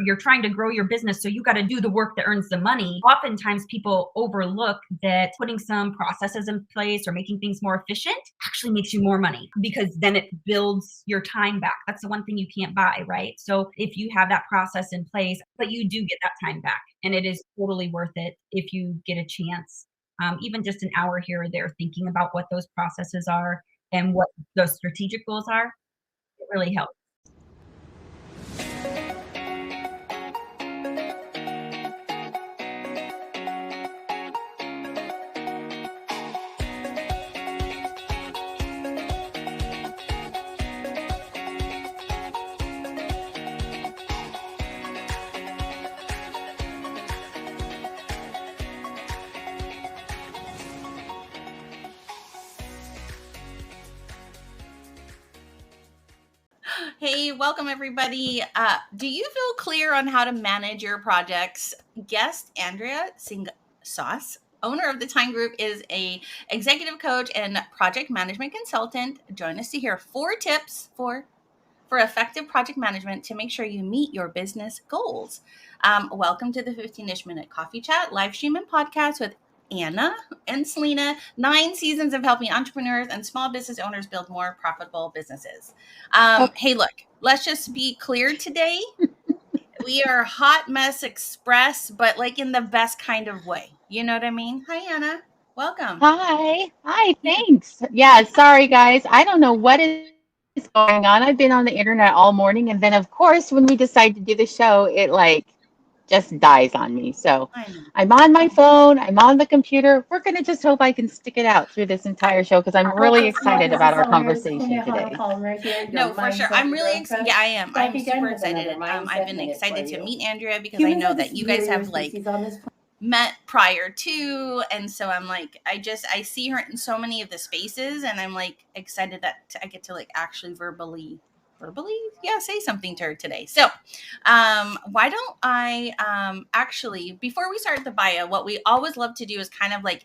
you're trying to grow your business, so you got to do the work that earns the money. Oftentimes people overlook that putting some processes in place or making things more efficient actually makes you more money, because then it builds your time back. That's the one thing you can't buy, right? So if you have that process in place, but you do get that time back, and it is totally worth it if you get a chance. Even just an hour here or there thinking about what those processes are and what those strategic goals are, it really helps. Hey, welcome everybody. Do you feel clear on how to manage your projects? Guest Andrea Singsaas, owner of the Tyne Group, is a executive coach and project management consultant. Join us to hear 4 tips for effective project management to make sure you meet your business goals. Welcome to the 15-ish minute coffee chat, live stream and podcast with Anna and Selena, 9 seasons of helping entrepreneurs and small business owners build more profitable businesses. Hey, look, let's just be clear today. We are Hot Mess Express, but like in the best kind of way. You know what I mean? Hi, Anna. Welcome. Hi, thanks. Yeah, sorry guys. I don't know what is going on. I've been on the internet all morning, and then of course when we decide to do the show, it like just dies on me. So I'm on my phone, I'm on the computer. We're gonna just hope I can stick it out through this entire show because I'm really excited about our conversation today. No, for sure. I'm really excited. Yeah, I am. I'm super excited. I've been excited to meet Andrea because I know that you guys have like met prior to, and so I'm like, I see her in so many of the spaces, and I'm like excited that I get to like actually verbally say something to her today. So why don't I actually, before we start the bio, what we always love to do is kind of like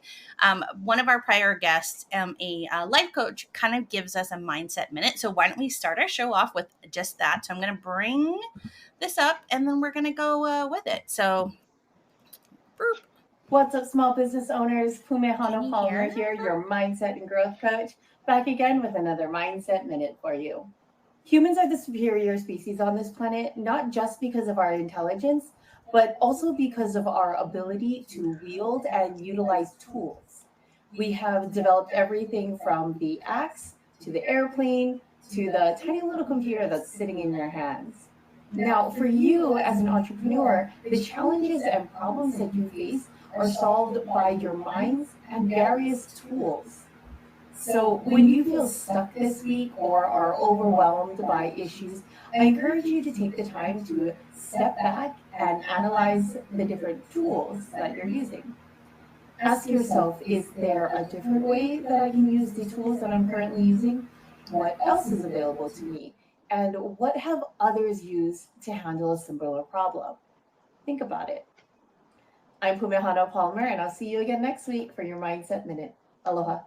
one of our prior guests, a life coach, kind of gives us a mindset minute. So why don't we start our show off with just that? So I'm going to bring this up and then we're going to go with it. So what's up, small business owners? Pumehano Palmer here, your mindset and growth coach, back again with another mindset minute for you. Humans are the superior species on this planet, not just because of our intelligence, but also because of our ability to wield and utilize tools. We have developed everything from the axe to the airplane to the tiny little computer that's sitting in your hands. Now, for you as an entrepreneur, the challenges and problems that you face are solved by your minds and various tools. So when you feel stuck this week or are overwhelmed by issues, I encourage you to take the time to step back and analyze the different tools that you're using. Ask yourself, is there a different way that I can use the tools that I'm currently using? What else is available to me? And what have others used to handle a similar problem? Think about it. I'm Pumehano Palmer, and I'll see you again next week for your Mindset Minute. Aloha.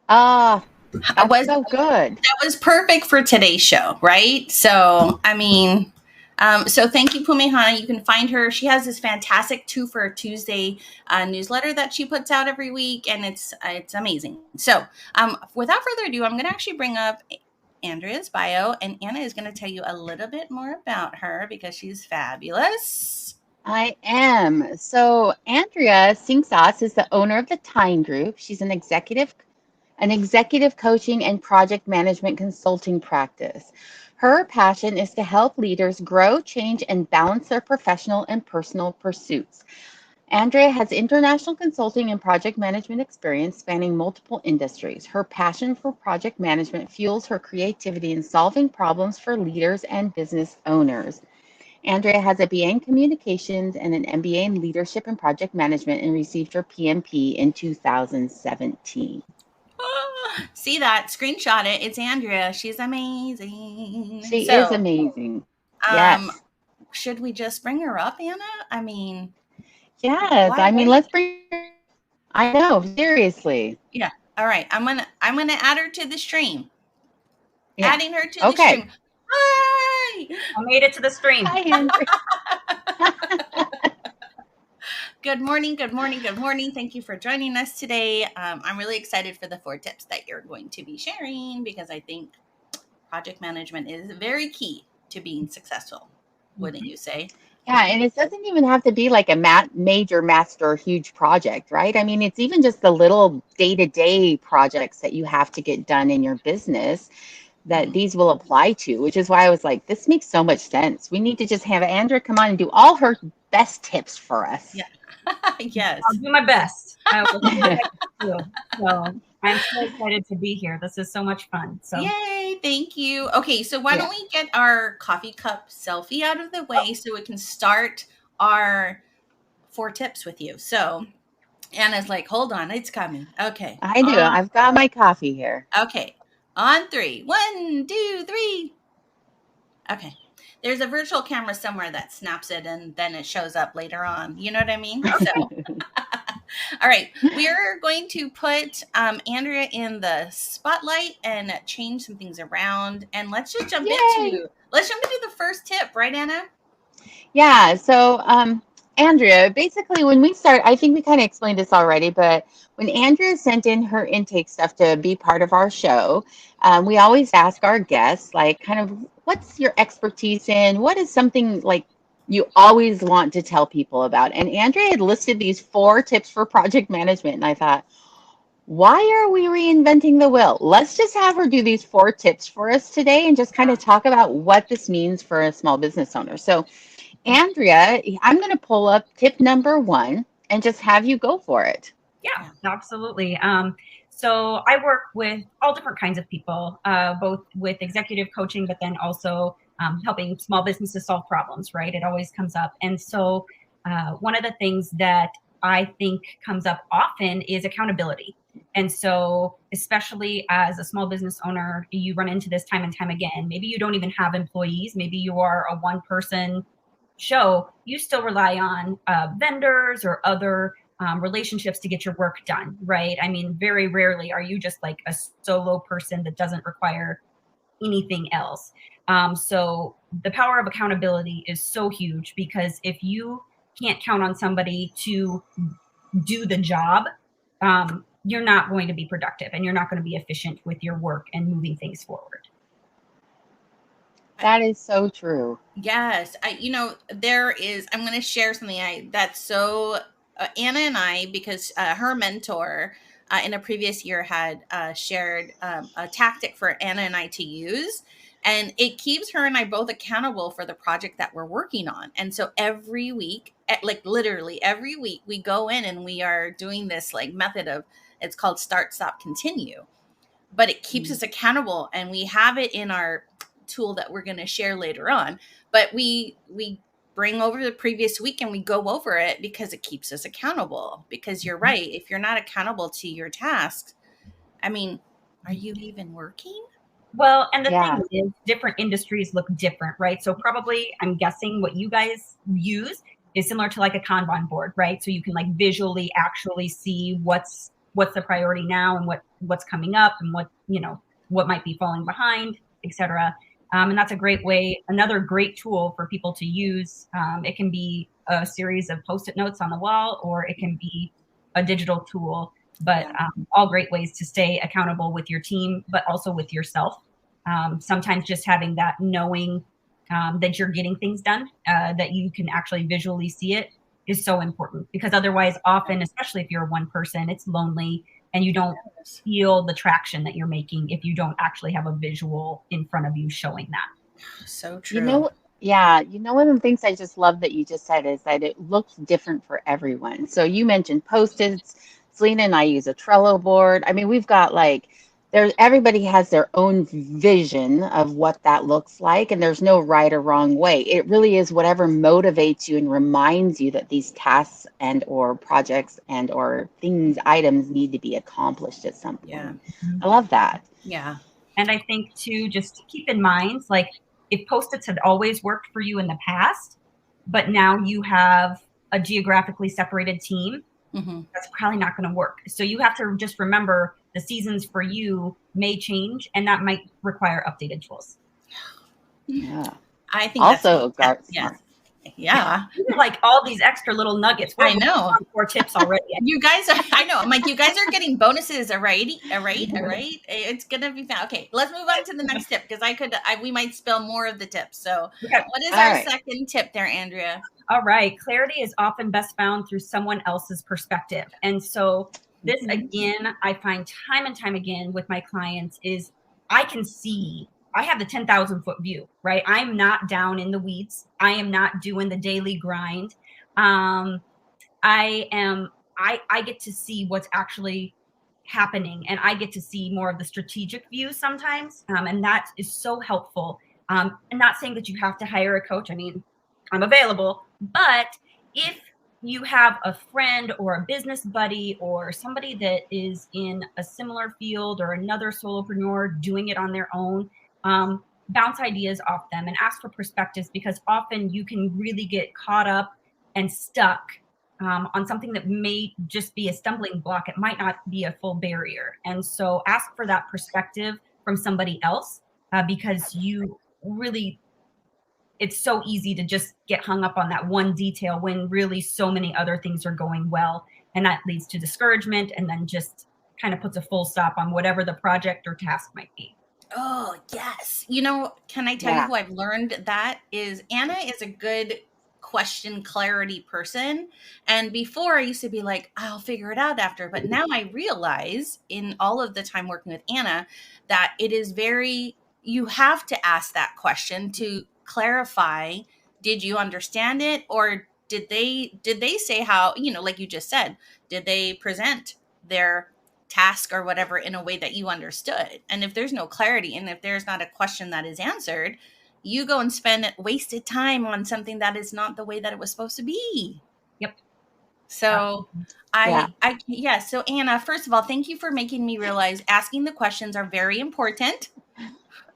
That was so good. That was perfect for today's show, right? So, I mean, so thank you, Pumehana. You can find her. She has this fantastic 2 for a Tuesday newsletter that she puts out every week, and it's amazing. So, without further ado, I'm going to actually bring up Andrea's bio, and Anna is going to tell you a little bit more about her because she's fabulous. I am. So Andrea Singsaas is the owner of the Tyne Group. She's an executive coaching and project management consulting practice. Her passion is to help leaders grow, change, and balance their professional and personal pursuits. Andrea has international consulting and project management experience spanning multiple industries. Her passion for project management fuels her creativity in solving problems for leaders and business owners. Andrea has a BA in communications and an MBA in leadership and project management and received her PMP in 2017. See that? Screenshot it. It's Andrea. She's amazing. She is amazing. Yes. Should we just bring her up, Anna? I mean, yes. I mean, let's bring her. I know, seriously. Yeah. All right. I'm gonna add her to the stream. Yeah. Adding her to the stream. Hi. I made it to the stream. Hi, Andrea. Good morning. Good morning. Good morning. Thank you for joining us today. I'm really excited for the 4 tips that you're going to be sharing because I think project management is very key to being successful. Wouldn't you say? Yeah, and it doesn't even have to be like a major master huge project, right? I mean, it's even just the little day-to-day projects that you have to get done in your business that these will apply to, which is why I was like, this makes so much sense. We need to just have Andrea come on and do all her best tips for us. Yeah. Yes. I'll do my best. I will do what I can do. So I'm so excited to be here. This is so much fun. So Yay, thank you. Okay, so why don't we get our coffee cup selfie out of the way so we can start our 4 tips with you. So Anna's like, hold on, it's coming. Okay. I do. I've got my coffee here. Okay. On 3. 1, 2, 3. Okay. There's a virtual camera somewhere that snaps it and then it shows up later on. You know what I mean? So all right, we're going to put Andrea in the spotlight and change some things around, and let's just jump into the first tip, right, Anna? Yeah. So, Andrea, basically, when we start, I think we kind of explained this already, but when Andrea sent in her intake stuff to be part of our show, we always ask our guests, like, kind of, what's your expertise in? What is something like you always want to tell people about? And Andrea had listed these 4 tips for project management, and I thought, why are we reinventing the wheel? Let's just have her do these 4 tips for us today and just kind of talk about what this means for a small business owner. So, Andrea, I'm going to pull up tip number 1 and just have you go for it. yeah, absolutely. So I work with all different kinds of people, both with executive coaching, but then also helping small businesses solve problems, right? It always comes up. And so one of the things that I think comes up often is accountability. And so, especially as a small business owner, you run into this time and time again. Maybe you don't even have employees. Maybe you are a one-person show. You still rely on vendors or other relationships to get your work done, right? I mean, very rarely are you just like a solo person that doesn't require anything else. So the power of accountability is so huge because if you can't count on somebody to do the job, you're not going to be productive and you're not going to be efficient with your work and moving things forward. That is so true. Yes. I'm going to share something that's so Anna and I, because her mentor in a previous year had shared a tactic for Anna and I to use. And it keeps her and I both accountable for the project that we're working on. And so every week, like literally every week, we go in and we are doing this like method of, it's called start, stop, continue. But it keeps us accountable, and we have it in our tool that we're going to share later on. But we bring over the previous week and we go over it because it keeps us accountable. Because you're right, if you're not accountable to your tasks, I mean, are you even working? Well, and the thing is, different industries look different, right? So probably, I'm guessing what you guys use is similar to like a Kanban board, right? So you can like visually actually see what's the priority now and what's coming up and what might be falling behind, etc. And that's a great way, another great tool for people to use. It can be a series of Post-it notes on the wall, or it can be a digital tool. But all great ways to stay accountable with your team, but also with yourself. Sometimes just having that knowing that you're getting things done, that you can actually visually see it is so important, because otherwise often, especially if you're one person, it's lonely and you don't feel the traction that you're making if you don't actually have a visual in front of you showing that. So true. One of the things I just love that you just said is that it looks different for everyone. So you mentioned Post-its. Selena and I use a Trello board. I mean, we've got everybody has their own vision of what that looks like, and there's no right or wrong way. It really is whatever motivates you and reminds you that these tasks and or projects and or items need to be accomplished at some point. Yeah. I love that. Yeah. And I think too, just keep in mind, like if Post-its had always worked for you in the past, but now you have a geographically separated team, that's probably not going to work. So you have to just remember the seasons for you may change, and that might require updated tools. Yeah. I think Also, that's smart. Yeah. Like all these extra little nuggets. We're I know. on 4 tips already. You guys are, I know. I'm like, you guys are getting bonuses. All right. It's going to be fun. Okay. Let's move on to the next tip because we might spill more of the tips. So Okay. what is All our right. second tip there, Andrea? All right. Clarity is often best found through someone else's perspective. And so this, again, I find time and time again with my clients is I have the 10,000 foot view, right? I'm not down in the weeds. I am not doing the daily grind. I get to see what's actually happening, and I get to see more of the strategic view sometimes. And that is so helpful. I'm not saying that you have to hire a coach. I mean, I'm available, but if you have a friend or a business buddy or somebody that is in a similar field or another solopreneur doing it on their own, bounce ideas off them and ask for perspectives, because often you can really get caught up and stuck on something that may just be a stumbling block. It might not be a full barrier. And so ask for that perspective from somebody else because it's so easy to just get hung up on that one detail when really so many other things are going well. And that leads to discouragement and then just kind of puts a full stop on whatever the project or task might be. Oh, yes. Can I tell you who I've learned that is? Anna is a good question clarity person. And before I used to be like, I'll figure it out after. But now I realize in all of the time working with Anna that it is you have to ask that question to clarify. Did you understand it? Or did they say how, like you just said, did they present their task or whatever in a way that you understood? And if there's no clarity and if there's not a question that is answered, you go and spend wasted time on something that is not the way that it was supposed to be. Yep. So so Anna, first of all, thank you for making me realize asking the questions are very important.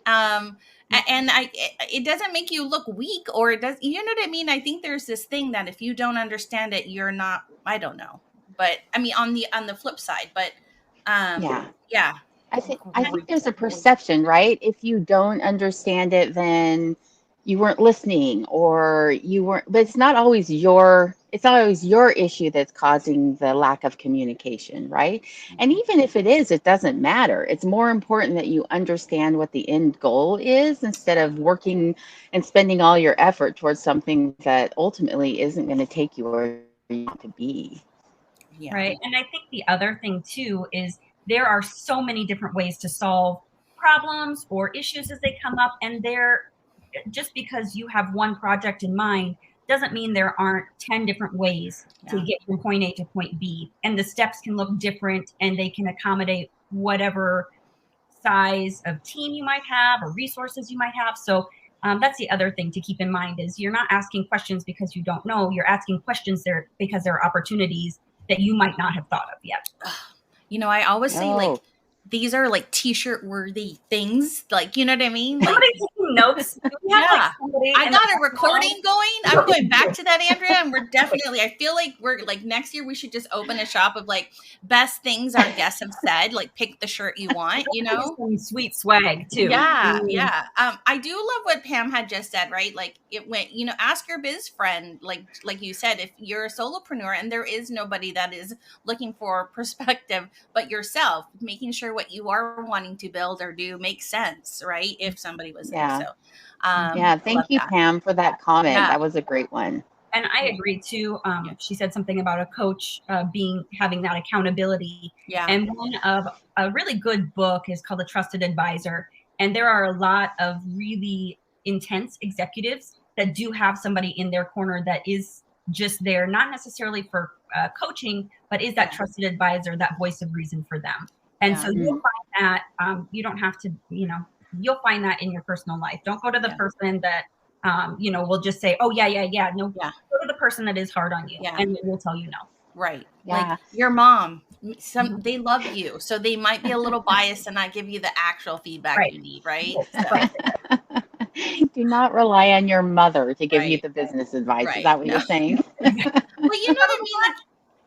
And it doesn't make you look weak, or it does, you know what I mean? I think there's this thing that if you don't understand it, you're not, I don't know. But I mean, on the flip side, but I think there's a perception, right? If you don't understand it, then you weren't listening, or you weren't. But it's not always your issue that's causing the lack of communication, right? And even if it is, it doesn't matter. It's more important that you understand what the end goal is instead of working and spending all your effort towards something that ultimately isn't going to take you where you want to be. Yeah. Right. And I think the other thing too is there are so many different ways to solve problems or issues as they come up. And just because you have one project in mind doesn't mean there aren't 10 different ways to get from point A to point B. And the steps can look different and they can accommodate whatever size of team you might have or resources you might have. So that's the other thing to keep in mind is you're not asking questions because you don't know. You're asking questions there because there are opportunities that you might not have thought of yet. I always say, like, these are like t-shirt worthy things. Like, you know what I mean? Like, taking notes. I got a recording going. I'm going back to that, Andrea. And we're definitely, I feel like we're like next year, we should just open a shop of like best things our guests have said, like pick the shirt you want, Some sweet swag too. Yeah. I do love what Pam had just said, right? Like it went, ask your biz friend, like you said, if you're a solopreneur and there is nobody that is looking for perspective but yourself, making sure what you are wanting to build or do makes sense, right? If somebody was there. So thank you, Pam, for that comment. That was a great one. And I agree too. She said something about a coach having that accountability. Yeah. And one of a really good book is called The Trusted Advisor. And there are a lot of really intense executives that do have somebody in their corner that is just there, not necessarily for coaching, but is that trusted advisor, that voice of reason for them. And so you'll find that you don't have to, you'll find that in your personal life. Don't go to the person that, will just say, oh, yeah. No, go to the person that is hard on you and will tell you no. Right. Yeah. Like your mom, they love you. So they might be a little biased and not give you the actual feedback you need. Right. So. Do not rely on your mother to give you the business advice. Is that what you're saying? Well, you know what I mean? Like,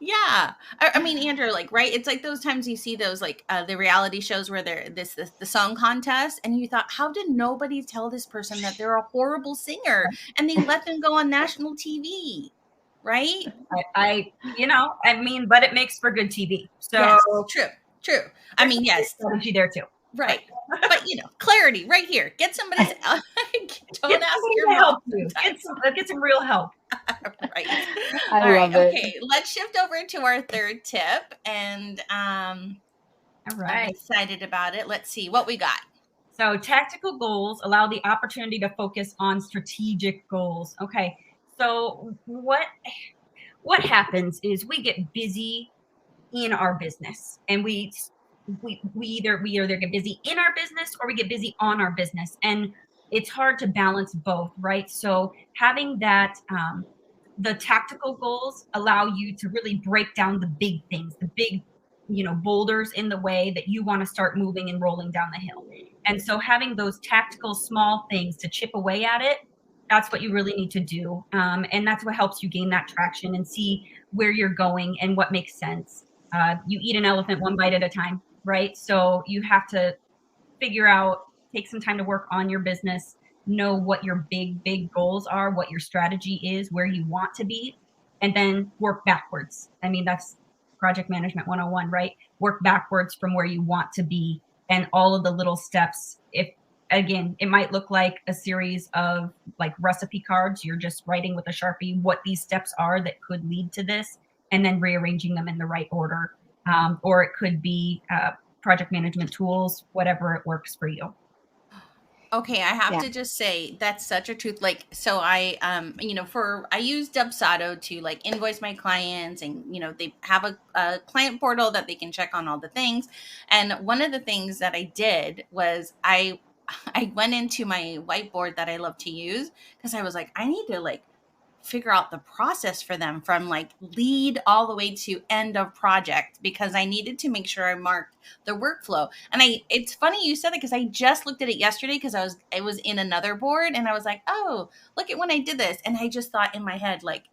Yeah. I mean, Andrew, like, right? It's like those times you see those, like, the reality shows where they're the song contest, and you thought, how did nobody tell this person that they're a horrible singer? And they let them go on national TV, right? I mean, but it makes for good TV. So Yes, true. I mean, yes, strategy there too. right. But clarity right here. Get somebody's. Don't ask your to mom. help you. Get some real help. Right. I All right. love it. Okay. Let's shift over to our third tip, and All I'm right. excited about it. Let's see what we got. So tactical goals allow the opportunity to focus on strategic goals. Okay. So what happens is we get busy in our business, and we either get busy in our business or we get busy on our business, and it's hard to balance both, right? So having that the tactical goals allow you to really break down the big things, the big boulders in the way that you want to start moving and rolling down the hill. And so having those tactical small things to chip away at it, that's what you really need to do. And that's what helps you gain that traction and see where you're going and what makes sense. You eat an elephant one bite at a time, right? So you have to take some time to work on your business, know what your big goals are, what your strategy is, where you want to be, and then work backwards. I mean, that's project management 101, right? Work backwards from where you want to be, and all of the little steps. If again, it might look like a series of like recipe cards. You're just writing with a Sharpie what these steps are that could lead to this, and then rearranging them in the right order. Or it could be project management tools, whatever it works for you. Okay, I have Yeah. to just say that's such a truth. Like, so I, I use Dubsado to like invoice my clients, and they have a client portal that they can check on all the things. And one of the things that I did was I went into my whiteboard that I love to use, because I was like, I need to like figure out the process for them from like lead all the way to end of project, because I needed to make sure I marked the workflow. And it's funny you said that, because I just looked at it yesterday, because it was in another board, and I was like, oh, look at when I did this. And I just thought in my head, like,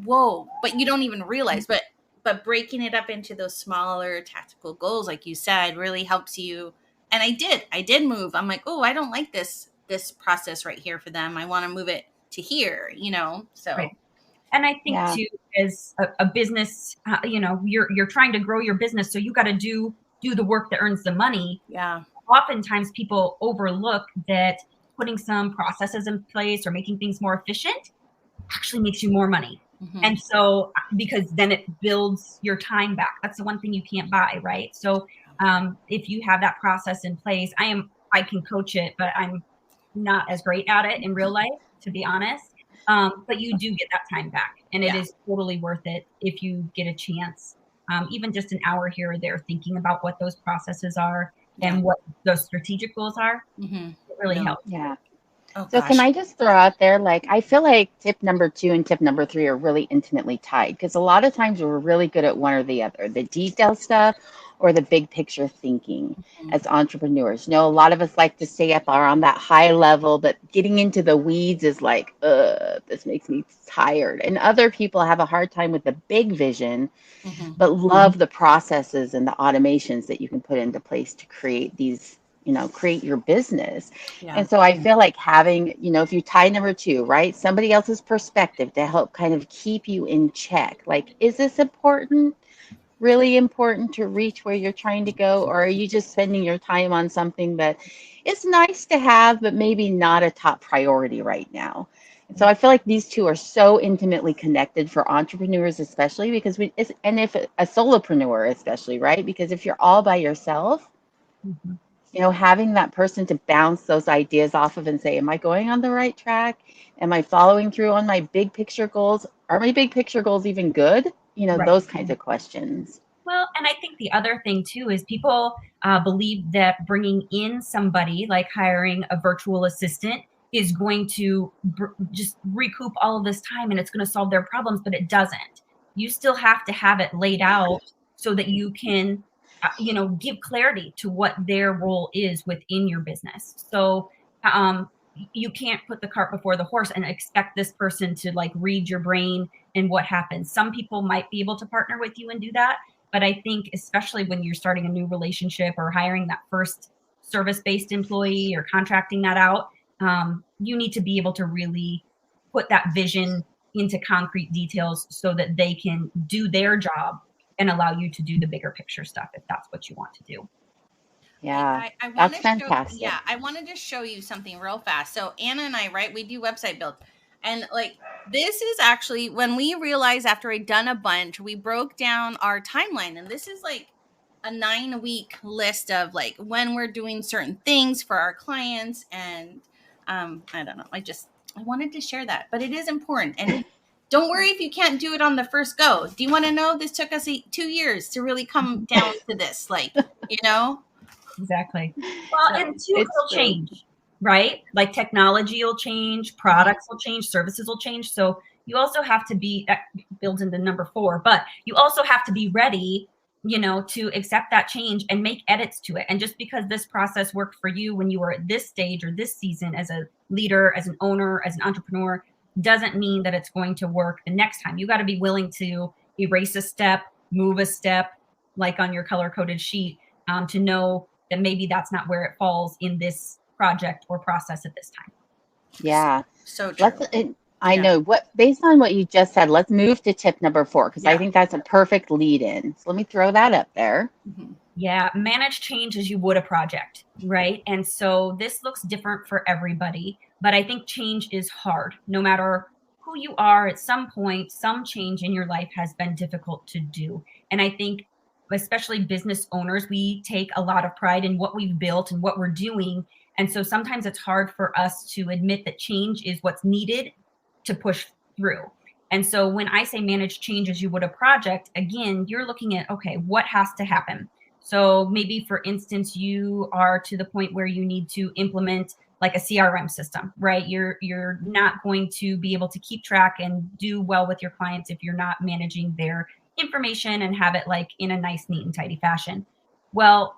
whoa, but you don't even realize, but breaking it up into those smaller tactical goals, like you said, really helps you. And I did move. I'm like, oh, I don't like this process right here for them. I want to move it to here, so. Right. And I think too, as a business, you're trying to grow your business, so you got to do the work that earns the money. Yeah. Oftentimes people overlook that putting some processes in place or making things more efficient actually makes you more money. Mm-hmm. And so, because then it builds your time back. That's the one thing you can't buy, right? So if you have that process in place, I can coach it, but I'm not as great at it in real life, to be honest. But you do get that time back, and it is totally worth it if you get a chance. Even just an hour here or there, thinking about what those processes are and what those strategic goals are, it really helps. Yeah. Oh, So gosh. can I just throw out there, like, I feel like tip number 2 and tip number 3 are really intimately tied, because a lot of times we're really good at one or the other, the detail stuff or the big picture thinking as entrepreneurs. A lot of us like to stay up on that high level, but getting into the weeds is like, this makes me tired. And other people have a hard time with the big vision, but love the processes and the automations that you can put into place to create these, create your business. Yeah. And so I feel like having, if you tie number 2, right, somebody else's perspective to help kind of keep you in check. Like, is this important? Really important to reach where you're trying to go? Or are you just spending your time on something that is nice to have, but maybe not a top priority right now? And so I feel like these two are so intimately connected for entrepreneurs, especially because and if a solopreneur, especially, right? Because if you're all by yourself, having that person to bounce those ideas off of and say, am I going on the right track? Am I following through on my big picture goals? Are my big picture goals even good? Those kinds of questions. Well, and I think the other thing too is people believe that bringing in somebody, like hiring a virtual assistant, is going to just recoup all of this time and it's going to solve their problems, but it doesn't. You still have to have it laid out so that you can, give clarity to what their role is within your business. So you can't put the cart before the horse and expect this person to like read your brain and what happens. Some people might be able to partner with you and do that, but I think especially when you're starting a new relationship or hiring that first service-based employee or contracting that out, you need to be able to really put that vision into concrete details so that they can do their job and allow you to do the bigger picture stuff if that's what you want to do. Yeah, I want that's to show, fantastic. yeah, I wanted to show you something real fast. So Anna and I, right, we do website builds. And like, this is actually when we realized after I'd done a bunch, we broke down our timeline. And this is like a 9-week list of like when we're doing certain things for our clients. And I don't know, I wanted to share that, but it is important. And don't worry if you can't do it on the first go. Do you want to know? This took us 2 years to really come down to this, like, you know? Exactly. Well, So and too, It's it'll true. change, right? Like technology will change, products will change, services will change. So you also have to be built into number 4, but you also have to be ready, to accept that change and make edits to it. And just because this process worked for you when you were at this stage or this season as a leader, as an owner, as an entrepreneur, doesn't mean that it's going to work the next time. You got to be willing to erase a step, move a step, like on your color-coded sheet, to know that maybe that's not where it falls in this project or process at this time. Yeah. so true. I Yeah. know based on what you just said, let's move to tip number 4, because I Yeah. think that's a perfect lead in. So let me throw that up there. Yeah, manage change as you would a project, right? And so this looks different for everybody, but I think change is hard. No matter who you are, at some point, some change in your life has been difficult to do. And I think especially business owners, we take a lot of pride in what we've built and what we're doing. And so sometimes it's hard for us to admit that change is what's needed to push through. And so when I say manage change as you would a project, again, you're looking at, okay, what has to happen? So maybe, for instance, you are to the point where you need to implement like a CRM system, right? You're not going to be able to keep track and do well with your clients if you're not managing their information and have it like in a nice, neat, and tidy fashion. Well,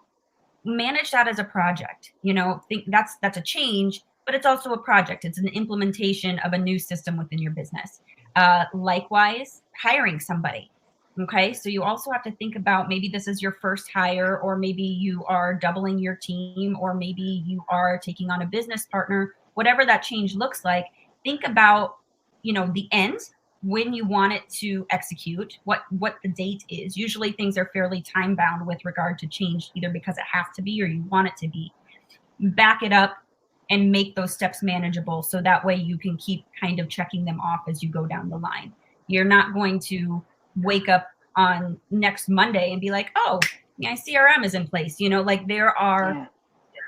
manage that as a project. Think that's a change, but it's also a project. It's an implementation of a new system within your business. Likewise, hiring somebody. Okay, so you also have to think about, maybe this is your first hire, or maybe you are doubling your team, or maybe you are taking on a business partner. Whatever that change looks like, think about, the end, when you want it to execute, what the date is. Usually things are fairly time bound with regard to change, either because it has to be or you want it to be. Back it up and make those steps manageable, so that way you can keep kind of checking them off as you go down the line. You're not going to wake up on next Monday and be like, oh, my CRM is in place. Like there are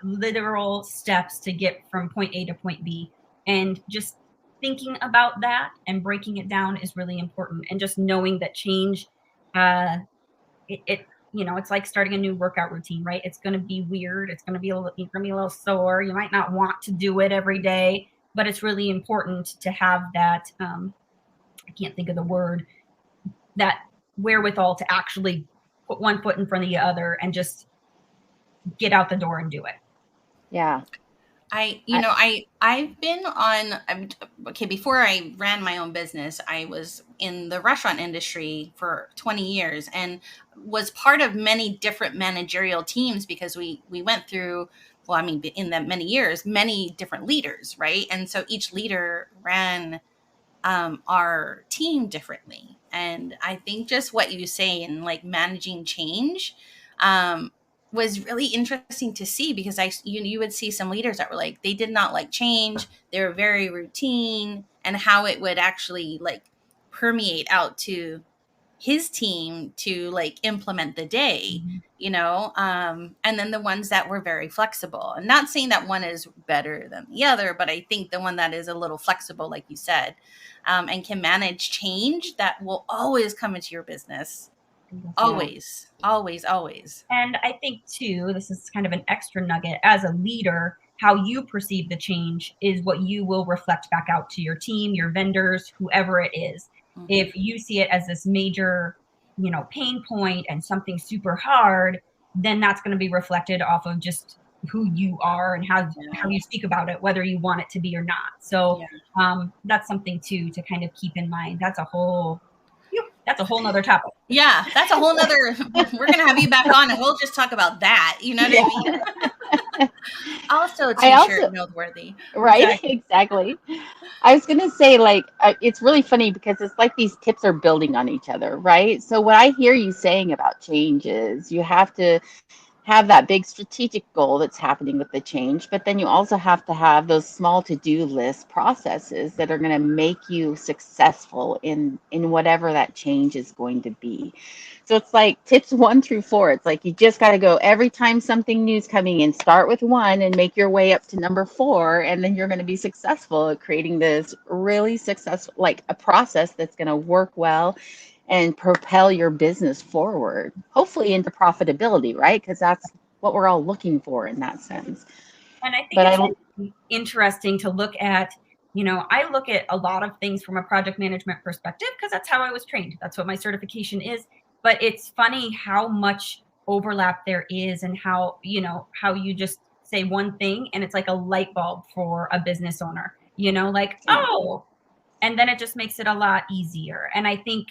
literal steps to get from point A to point B. And just thinking about that and breaking it down is really important. And just knowing that change, it's like starting a new workout routine, right? It's going to be weird. You're going to be a little sore. You might not want to do it every day, but it's really important to have that, I can't think of the word, that wherewithal to actually put one foot in front of the other and just get out the door and do it. Yeah. I've been on, before I ran my own business, I was in the restaurant industry for 20 years and was part of many different managerial teams, because we went through, in that many years, many different leaders, right? And so each leader ran our team differently. And I think just what you say in like managing change, was really interesting to see, because you would see some leaders that were like, they did not like change. They were very routine, and how it would actually like permeate out to his team to like implement the day, and then the ones that were very flexible. And not saying that one is better than the other, but I think the one that is a little flexible, like you said, and can manage change, that will always come into your business. Always. And I think too, this is kind of an extra nugget, as a leader, how you perceive the change is what you will reflect back out to your team, your vendors, whoever it is. Mm-hmm. If you see it as this major, pain point and something super hard, then that's going to be reflected off of just who you are and how you speak about it, whether you want it to be or not. So that's something too to kind of keep in mind. That's a whole nother topic. Yeah, that's a whole nother. We're gonna have you back on, and we'll just talk about that. You know what I mean? Also, t-shirt noteworthy. Right? Exactly. I was gonna say, like, it's really funny because it's like these tips are building on each other, right? So what I hear you saying about change is you have to have that big strategic goal that's happening with the change, but then you also have to have those small to-do list processes that are going to make you successful in whatever that change is going to be. So it's like tips 1 through 4. It's like you just got to go every time something new is coming in, start with 1 and make your way up to number 4, and then you're going to be successful at creating this really successful, like a process that's going to work well and propel your business forward, hopefully into profitability, right? Because that's what we're all looking for in that sense. And I think it's interesting to look at, I look at a lot of things from a project management perspective because that's how I was trained. That's what my certification is. But it's funny how much overlap there is and how you just say one thing and it's like a light bulb for a business owner, oh, and then it just makes it a lot easier. And I think,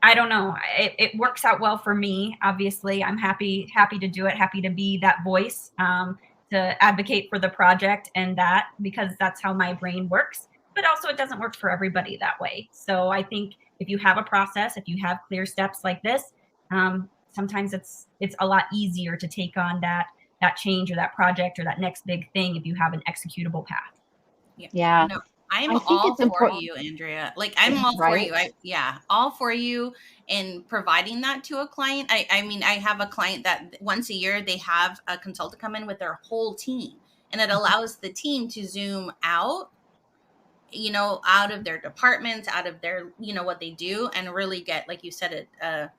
I don't know, it works out well for me. Obviously, I'm happy to do it, happy to be that voice, to advocate for the project and that, because that's how my brain works. But also it doesn't work for everybody that way. So I think if you have a process, if you have clear steps like this, sometimes it's a lot easier to take on that change or that project or that next big thing if you have an executable path. Yeah. No, I'm all for you, Andrea. Like, I'm all for you. All for you in providing that to a client. I mean, I have a client that once a year they have a consultant come in with their whole team, and it allows the team to zoom out, out of their departments, out of their, what they do, and really get, like you said, a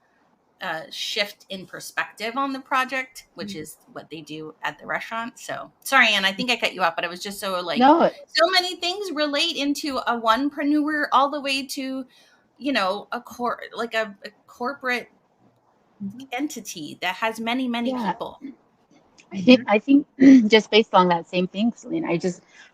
shift in perspective on the project, which is what they do at the restaurant. So sorry, Anne, I think I cut you off, but it was just so so many things relate into a onepreneur all the way to, a corporate entity that has many people. I think just based on that same thing, Selena,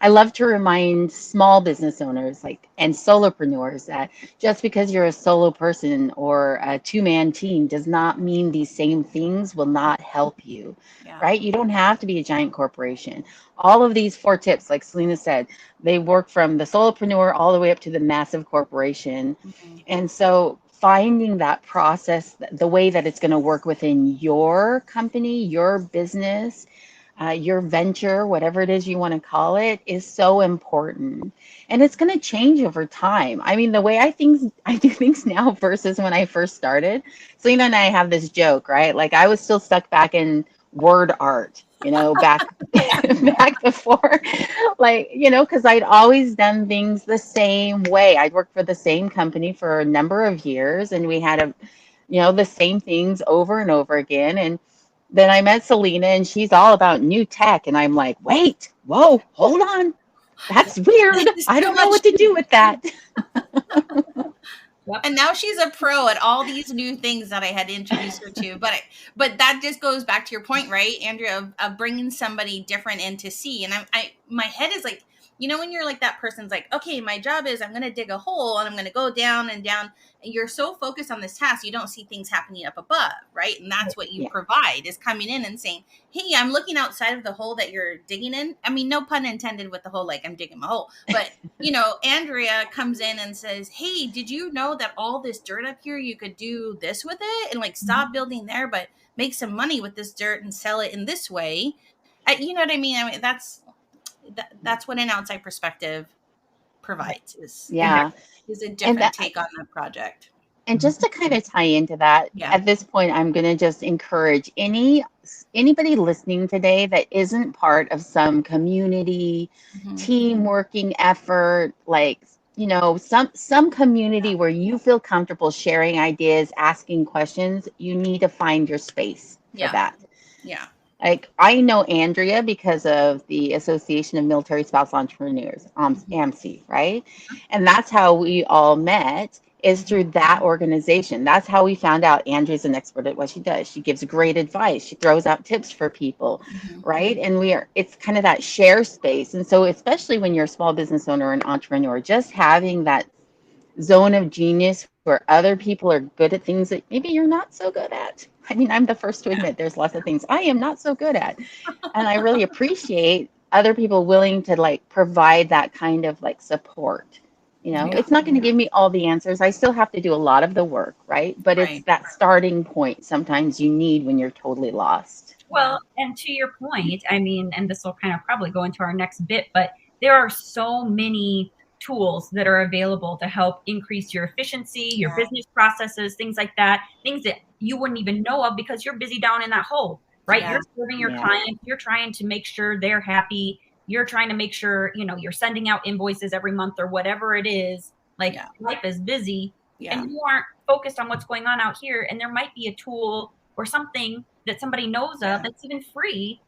I love to remind small business owners and solopreneurs that just because you're a solo person or a 2-man team does not mean these same things will not help you, right? You don't have to be a giant corporation. All of these 4 tips, like Selena said, they work from the solopreneur all the way up to the massive corporation. And so finding that process, the way that it's going to work within your company, your business, your venture, whatever it is you want to call it, is so important. And it's going to change over time. I mean, the way I do things now versus when I first started. Selena and I have this joke, right? Like, I was still stuck back in word art, back before, because I'd always done things the same way. I'd worked for the same company for a number of years, and we had the same things over and over again. And then I met Selena, and she's all about new tech, and I'm like, wait, whoa, hold on, that's weird. I don't know what to do with that. And now she's a pro at all these new things that I had introduced her to. But that just goes back to your point, right, Andrea, of bringing somebody different in to see. And my head is like, when you're like, that person's like, okay, my job is I'm going to dig a hole and I'm going to go down and down. And you're so focused on this task, you don't see things happening up above, right? And that's what you provide, is coming in and saying, hey, I'm looking outside of the hole that you're digging in. I mean, no pun intended with the hole, like I'm digging my hole. But, Andrea comes in and says, hey, did you know that all this dirt up here, you could do this with it and stop building there, but make some money with this dirt and sell it in this way? You know what I mean? I mean, that's what an outside perspective provides, is a different take on the project. And just to kind of tie into that, at this point, I'm going to just encourage anybody listening today that isn't part of some community, team working effort, some community where you feel comfortable sharing ideas, asking questions. You need to find your space for that. Yeah. Like, I know Andrea because of the Association of Military Spouse Entrepreneurs, AMSE, right? And that's how we all met. is through that organization. That's how we found out Andrea's an expert at what she does. She gives great advice. She throws out tips for people, right? And it's kind of that share space. And so, especially when you're a small business owner or an entrepreneur, just having that zone of genius where other people are good at things that maybe you're not so good at. I mean, I'm the first to admit there's lots of things I am not so good at. And I really appreciate other people willing to like provide that kind of like support. You know, it's not going to give me all the answers. I still have to do a lot of the work, right? But it's that starting point sometimes you need when you're totally lost. Well, and to your point, I mean, and this will kind of probably go into our next bit, but there are so many tools that are available to help increase your efficiency, your business processes, things like that, things that you wouldn't even know of because you're busy down in that hole, right? You're serving your clients, you're trying to make sure they're happy. You're trying to make sure, you know, you're sending out invoices every month or whatever it is. Like life is busy and you aren't focused on what's going on out here. And there might be a tool or something that somebody knows of that's even free.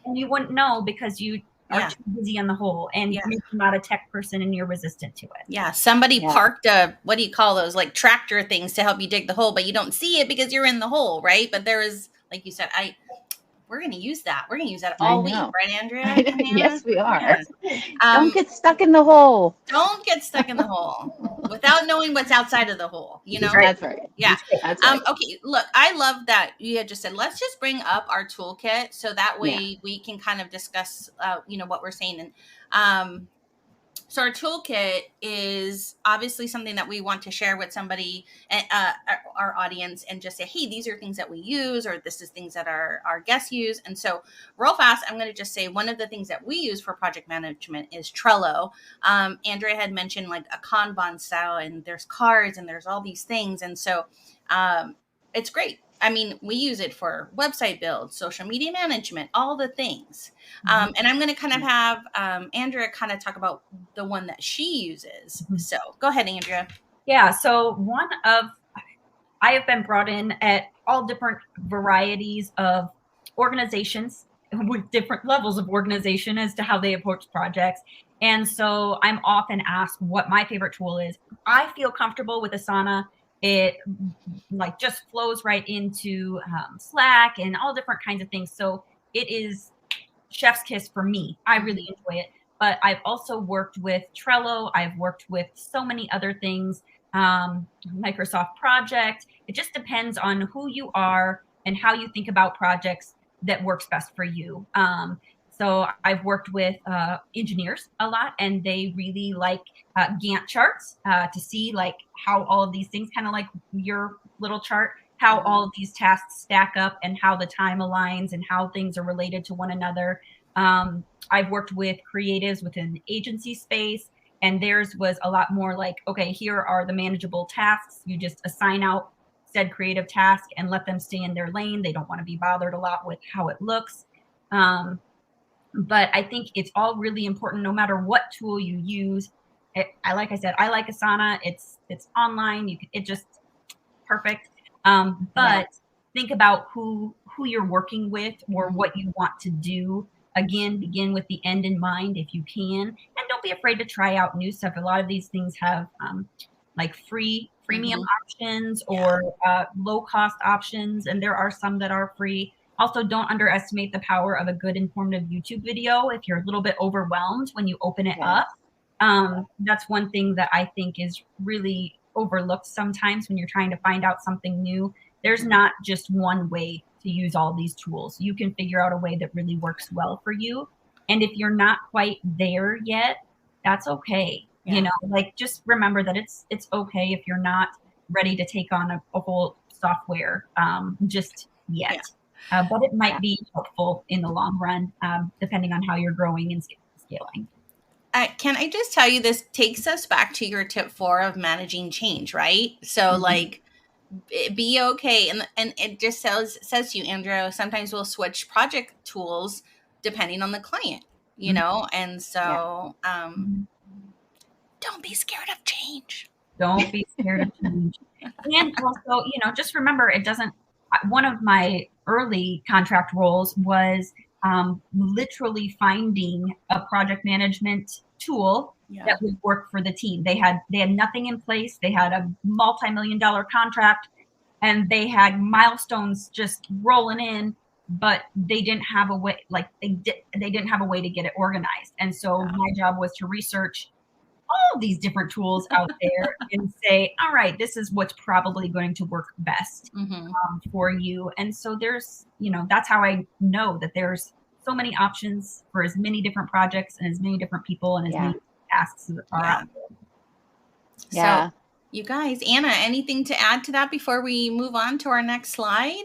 And you wouldn't know because you are too busy on the hole and you're not a tech person and you're resistant to it. Somebody parked what do you call those, like tractor things to help you dig the hole, but you don't see it because you're in the hole, right? But there is, like you said, we're going to use that. We're going to use that all week, right, Andrea? Yes, we are. Don't get stuck in the hole. Don't get stuck in the hole without knowing what's outside of the hole, you know? That's right. Yeah. That's right. Okay, look, I love that you had just said, let's just bring up our toolkit so that way we can kind of discuss, you know, what we're saying. And so our toolkit is obviously something that we want to share with somebody, our audience, and just say, hey, these are things that we use, or this is things that our guests use. And so real fast, I'm going to just say one of the things that we use for project management is Trello. Andrea had mentioned like a Kanban style, and there's cards and there's all these things. And so it's great. I mean, we use it for website build, social media management, all the things. And I'm going to kind of have Andrea kind of talk about the one that she uses. So go ahead, Andrea. Yeah. So I have been brought in at all different varieties of organizations with different levels of organization as to how they approach projects. And so I'm often asked what my favorite tool is. I feel comfortable with Asana. It like just flows right into Slack and all different kinds of things. So it is chef's kiss for me. I really enjoy it. But I've also worked with Trello. I've worked with so many other things, Microsoft Project. It just depends on who you are and how you think about projects that works best for you. So I've worked with engineers a lot, and they really like Gantt charts to see like how all of these things, kind of like your little chart, how all of these tasks stack up and how the time aligns and how things are related to one another. I've worked with creatives within the agency space, and theirs was a lot more like, okay, here are the manageable tasks. You just assign out said creative task and let them stay in their lane. They don't want to be bothered a lot with how it looks. But I think it's all really important, no matter what tool you use. Like I said, I like Asana. It's online. It just perfect. But think about who you're working with or what you want to do. Again, begin with the end in mind if you can, and don't be afraid to try out new stuff. A lot of these things have like freemium options or low cost options, and there are some that are free. Also, don't underestimate the power of a good informative YouTube video if you're a little bit overwhelmed when you open it up. That's one thing that I think is really overlooked sometimes when you're trying to find out something new. There's not just one way to use all these tools. You can figure out a way that really works well for you. And if you're not quite there yet, that's okay. You know, like just remember that it's okay if you're not ready to take on a whole software just yet. But it might be helpful in the long run, depending on how you're growing and scaling. Can I just tell you, this takes us back to your tip 4 of managing change, right? So like, be okay. And it just says to you, Andrea, sometimes we'll switch project tools depending on the client, you know? And so don't be scared of change. Don't be scared of change. And also, you know, just remember, one of my early contract roles was literally finding a project management tool that would work for the team. They had nothing in place. They had a multi-million-dollar contract, and they had milestones just rolling in, but they didn't have a way, like they didn't have a way to get it organized. And so my job was to research all these different tools out there and say, all right, this is what's probably going to work best for you. And so there's, that's how I know that there's so many options for as many different projects and as many different people and as many tasks that are out there. Yeah. So you guys, Anna, anything to add to that before we move on to our next slide?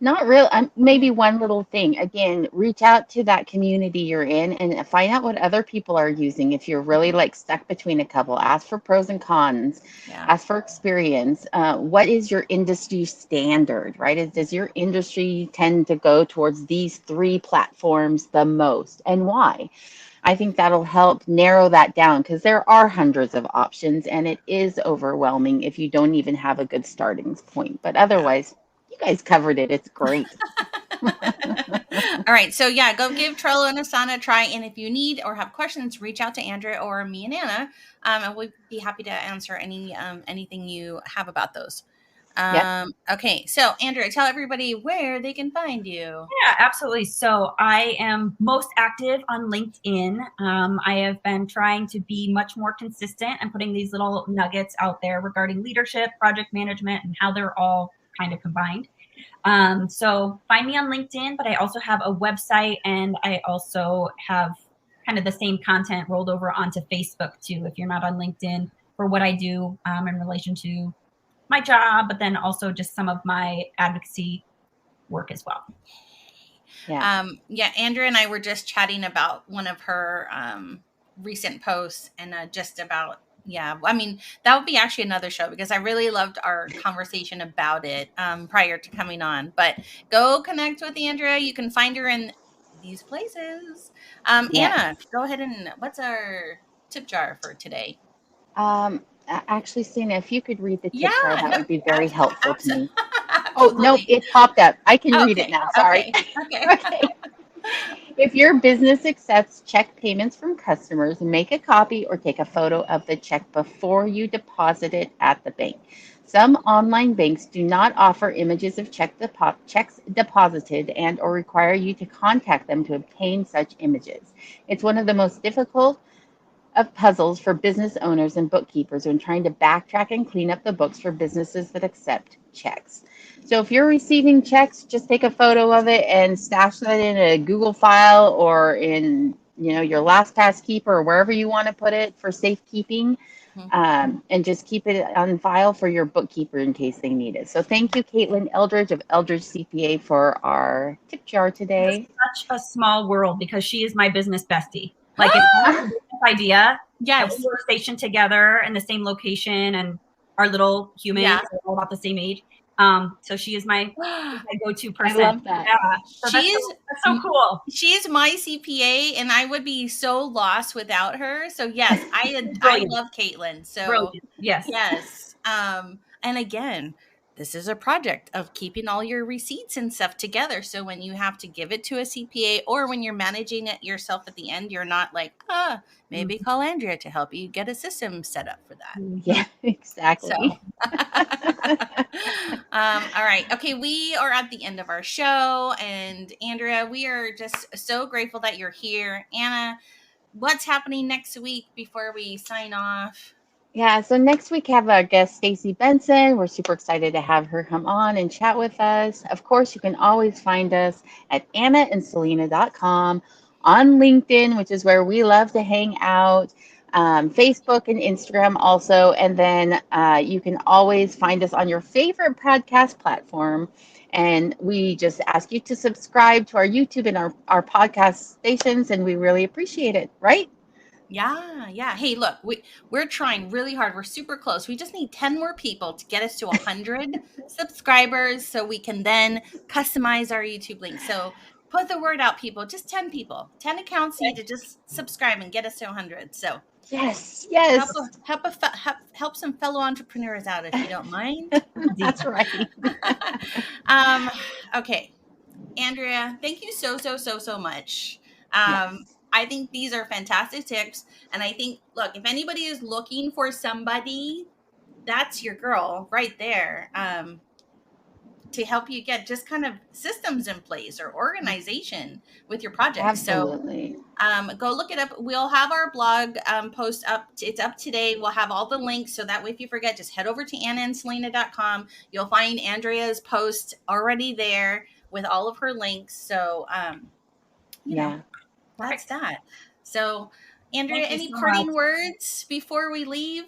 Not real. Maybe one little thing. Again, reach out to that community you're in and find out what other people are using. If you're really like stuck between a couple, ask for pros and cons. Ask for experience. What is your industry standard, right? Does your industry tend to go towards these 3 platforms the most, and why? I think that'll help narrow that down, because there are hundreds of options and it is overwhelming if you don't even have a good starting point. But otherwise, you guys covered it. It's great. All right. So go give Trello and Asana a try. And if you need or have questions, reach out to Andrea or me and Anna. And we'd be happy to answer anything you have about those. Okay. So Andrea, tell everybody where they can find you. Yeah, absolutely. So I am most active on LinkedIn. I have been trying to be much more consistent and putting these little nuggets out there regarding leadership, project management, and how they're all kind of combined. So find me on LinkedIn, but I also have a website, and I also have kind of the same content rolled over onto Facebook too, if you're not on LinkedIn, for what I do in relation to my job, but then also just some of my advocacy work as well. Andrea and I were just chatting about one of her recent posts and just about I mean, that would be actually another show, because I really loved our conversation about it prior to coming on. But go connect with Andrea. You can find her in these places. Anna, go ahead, and what's our tip jar for today? Actually, Selena, if you could read the tip jar, that would be very helpful to me. Oh, no, it popped up. I can read it now. Sorry. Okay. If your business accepts check payments from customers, make a copy or take a photo of the check before you deposit it at the bank. Some online banks do not offer images of checks deposited and or require you to contact them to obtain such images. It's one of the most difficult of puzzles for business owners and bookkeepers when trying to backtrack and clean up the books for businesses that accept checks. So if you're receiving checks, just take a photo of it and stash that in a Google file or in your LastPass keeper or wherever you want to put it for safekeeping, and just keep it on file for your bookkeeper in case they need it. So thank you, Caitlin Eldridge of Eldridge CPA, for our tip jar today. It's such a small world, because she is my business bestie. Like, it's not a business idea. Yes. We were stationed together in the same location, and our little humans are all about the same age. So she is my go-to person. I love that. Yeah. So that's so cool. She's my CPA, and I would be so lost without her. So yes, I love Caitlin. So brilliant. Yes. And again, this is a project of keeping all your receipts and stuff together. So when you have to give it to a CPA, or when you're managing it yourself at the end, you're not like, maybe call Andrea to help you get a system set up for that. Yeah, exactly. So, all right. Okay. We are at the end of our show, and Andrea, we are just so grateful that you're here. Anna, what's happening next week before we sign off? Yeah, so next week have our guest Stacey Benson. We're super excited to have her come on and chat with us. Of course, you can always find us at annaandselena.com, on LinkedIn, which is where we love to hang out, Facebook and Instagram also. And then you can always find us on your favorite podcast platform. And we just ask you to subscribe to our YouTube and our podcast stations, and we really appreciate it, right? Yeah. Hey, look, we're trying really hard. We're super close. We just need 10 more people to get us to 100 subscribers, so we can then customize our YouTube link. So put the word out, people. Just 10 people. 10 accounts need to just subscribe and get us to 100. So yes. Help some fellow entrepreneurs out, if you don't mind. That's right. Okay. Andrea, thank you so much. Yes. I think these are fantastic tips. And I think, look, if anybody is looking for somebody, that's your girl right there. To help you get just kind of systems in place or organization with your projects. Absolutely. So go look it up. We'll have our blog post up. It's up today. We'll have all the links. So that way, if you forget, just head over to annaandselena.com. You'll find Andrea's post already there with all of her links. So, you know, that's that. So, Andrea, any parting words before we leave?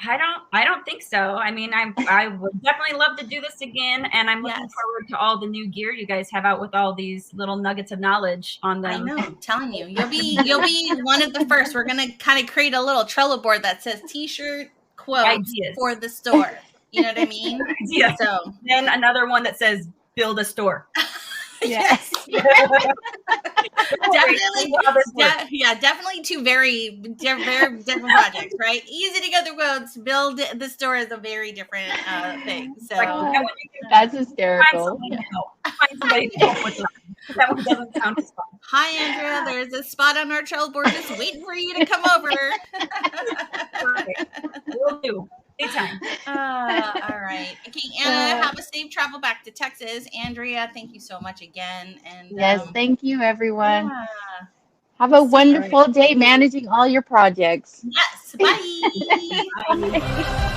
I don't think so. I mean, I would definitely love to do this again, and I'm looking forward to all the new gear you guys have out with all these little nuggets of knowledge on them. I know, I'm telling you, you'll be one of the first. We're gonna kind of create a little Trello board that says T-shirt quotes for the store. You know what I mean? Yeah. So then another one that says build a store. Yes. Definitely two very different projects, right? Easy to get the quotes. Build the store is a very different thing. So that's hysterical. Find somebody to help with that. That one doesn't sound as fun. Hi, Andrea. There's a spot on our Trello board just waiting for you to come over. Will do. Anytime. All right. Okay, Anna, have a safe travel back to Texas. Andrea, thank you so much again. And yes, thank you, everyone. Have a wonderful day managing all your projects. Yes. Bye. Bye.